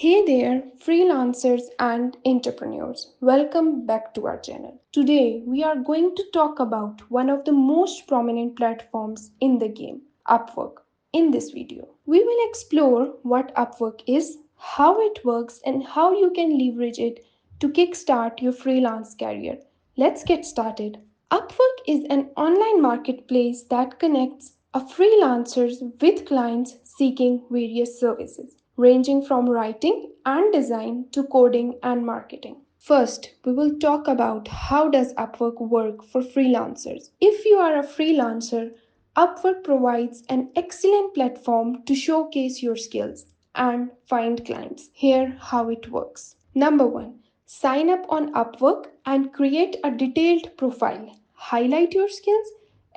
Hey there, freelancers and entrepreneurs. Welcome back to our channel. Today, we are going to talk about one of the most prominent platforms in the game, Upwork. In this video, we will explore what Upwork is, how it works, and how you can leverage it to kickstart your freelance career. Let's get started. Upwork is an online marketplace that connects freelancers with clients seeking various services, ranging from writing and design to coding and marketing. First, we will talk about how does Upwork work for freelancers. If you are a freelancer, Upwork provides an excellent platform to showcase your skills and find clients. Here how it works. Number 1, sign up on Upwork and create a detailed profile. Highlight your skills,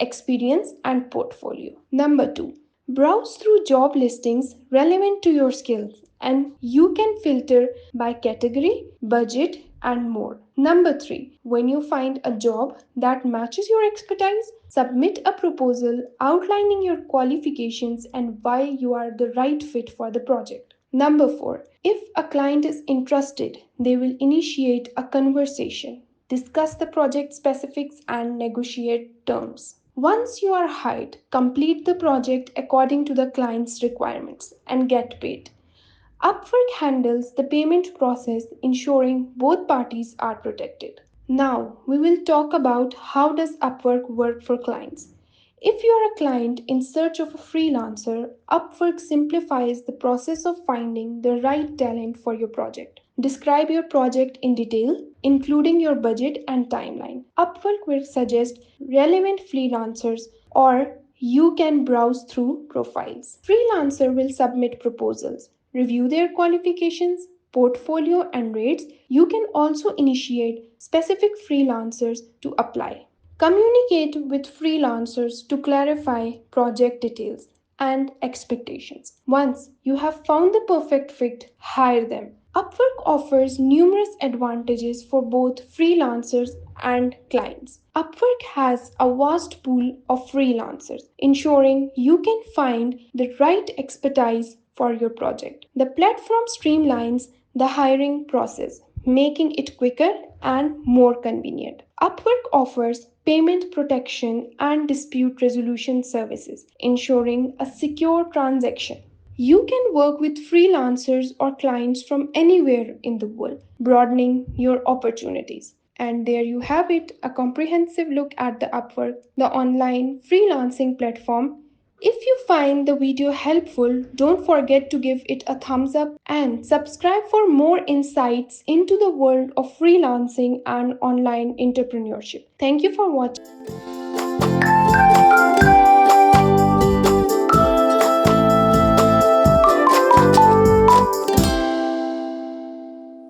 experience, and portfolio. Number 2, browse through job listings relevant to your skills and you can filter by category, budget, and more. Number 3, when you find a job that matches your expertise, submit a proposal outlining your qualifications and why you are the right fit for the project. Number 4, if a client is interested, they will initiate a conversation, discuss the project specifics, and negotiate terms. Once you are hired, complete the project according to the client's requirements and get paid. Upwork handles the payment process, ensuring both parties are protected. Now, we will talk about how does Upwork work for clients. If you are a client in search of a freelancer, Upwork simplifies the process of finding the right talent for your project. Describe your project in detail, including your budget and timeline. Upwork will suggest relevant freelancers or you can browse through profiles. Freelancer will submit proposals, review their qualifications, portfolio, and rates. You can also initiate specific freelancers to apply. Communicate with freelancers to clarify project details and expectations. Once you have found the perfect fit, hire them. Upwork offers numerous advantages for both freelancers and clients. Upwork has a vast pool of freelancers, ensuring you can find the right expertise for your project. The platform streamlines the hiring process, making it quicker and more convenient. Upwork offers payment protection and dispute resolution services, ensuring a secure transaction. You can work with freelancers or clients from anywhere in the world, broadening your opportunities. And there you have it, a comprehensive look at the Upwork, the online freelancing platform. If you find the video helpful, don't forget to give it a thumbs up and subscribe for more insights into the world of freelancing and online entrepreneurship. Thank you for watching.